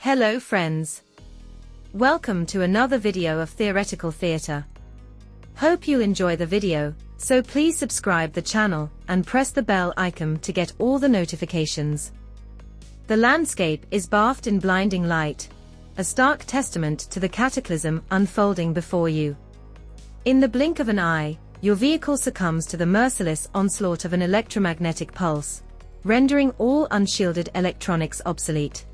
Hello friends. Welcome to another video of Theoretical Theatre. Hope you enjoy the video, so please subscribe the channel and press the bell icon to get all the notifications. The landscape is bathed in blinding light, a stark testament to the cataclysm unfolding before you. In the blink of an eye, your vehicle succumbs to the merciless onslaught of an electromagnetic pulse, rendering all unshielded electronics obsolete.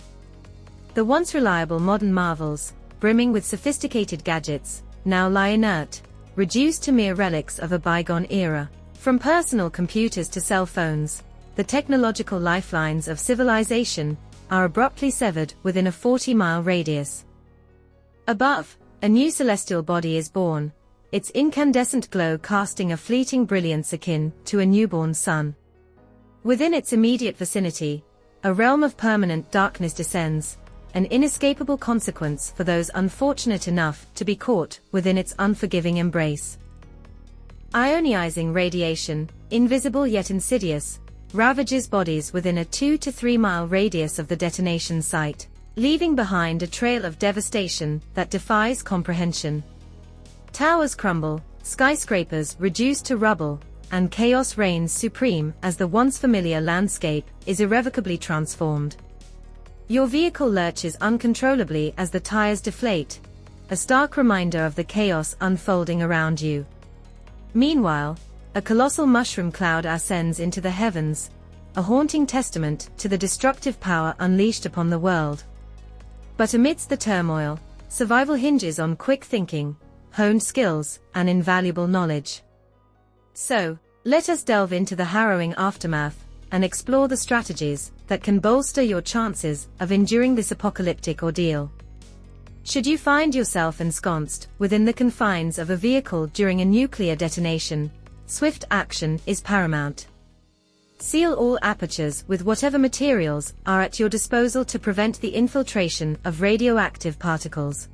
The once reliable modern marvels, brimming with sophisticated gadgets, now lie inert, reduced to mere relics of a bygone era. From personal computers to cell phones, the technological lifelines of civilization are abruptly severed within a 40-mile radius. Above, a new celestial body is born, its incandescent glow casting a fleeting brilliance akin to a newborn sun. Within its immediate vicinity, a realm of permanent darkness descends, an inescapable consequence for those unfortunate enough to be caught within its unforgiving embrace. Ionizing radiation, invisible yet insidious, ravages bodies within a 2 to 3 mile radius of the detonation site, leaving behind a trail of devastation that defies comprehension. Towers crumble, skyscrapers reduce to rubble, and chaos reigns supreme as the once familiar landscape is irrevocably transformed. Your vehicle lurches uncontrollably as the tires deflate, a stark reminder of the chaos unfolding around you. Meanwhile, a colossal mushroom cloud ascends into the heavens, a haunting testament to the destructive power unleashed upon the world. But amidst the turmoil, survival hinges on quick thinking, honed skills, and invaluable knowledge. So, let us delve into the harrowing aftermath and explore the strategies that can bolster your chances of enduring this apocalyptic ordeal. Should you find yourself ensconced within the confines of a vehicle during a nuclear detonation, swift action is paramount. Seal all apertures with whatever materials are at your disposal to prevent the infiltration of radioactive particles.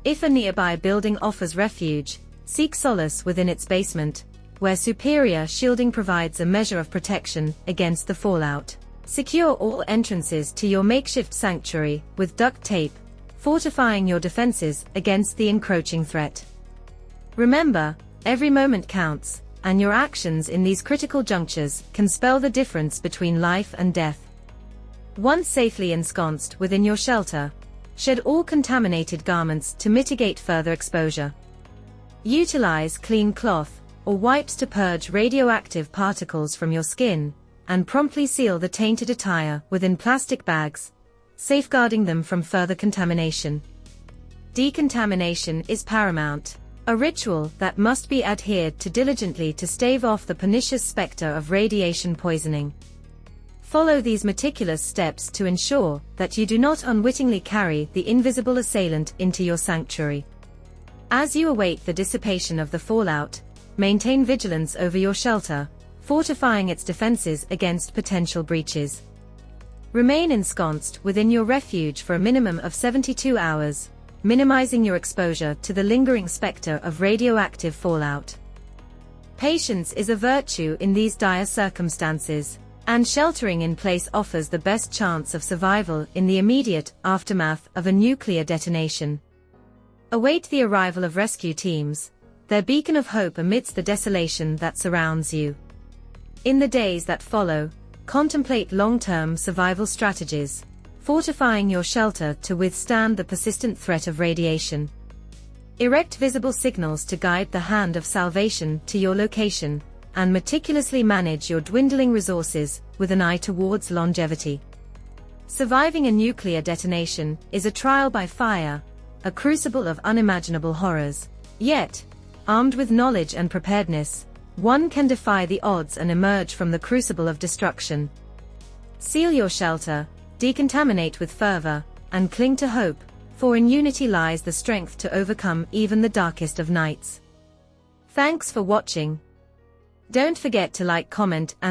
If a nearby building offers refuge, seek solace within its basement, where superior shielding provides a measure of protection against the fallout. Secure all entrances to your makeshift sanctuary with duct tape, fortifying your defenses against the encroaching threat. Remember, every moment counts, and your actions in these critical junctures can spell the difference between life and death. Once safely ensconced within your shelter, shed all contaminated garments to mitigate further exposure. Utilize clean cloth or wipes to purge radioactive particles from your skin, and promptly seal the tainted attire within plastic bags, safeguarding them from further contamination. Decontamination is paramount, a ritual that must be adhered to diligently to stave off the pernicious specter of radiation poisoning. Follow these meticulous steps to ensure that you do not unwittingly carry the invisible assailant into your sanctuary. As you await the dissipation of the fallout, maintain vigilance over your shelter, fortifying its defenses against potential breaches. Remain ensconced within your refuge for a minimum of 72 hours, minimizing your exposure to the lingering specter of radioactive fallout. Patience is a virtue in these dire circumstances, and sheltering in place offers the best chance of survival in the immediate aftermath of a nuclear detonation. Await the arrival of rescue teams, their beacon of hope amidst the desolation that surrounds you. In the days that follow, contemplate long-term survival strategies, fortifying your shelter to withstand the persistent threat of radiation. Erect visible signals to guide the hand of salvation to your location, and meticulously manage your dwindling resources with an eye towards longevity. Surviving a nuclear detonation is a trial by fire, a crucible of unimaginable horrors. Yet, armed with knowledge and preparedness, one can defy the odds and emerge from the crucible of destruction. Seal your shelter, decontaminate with fervor, and cling to hope, for in unity lies the strength to overcome even the darkest of nights. Thanks for watching. Don't forget to like, comment, and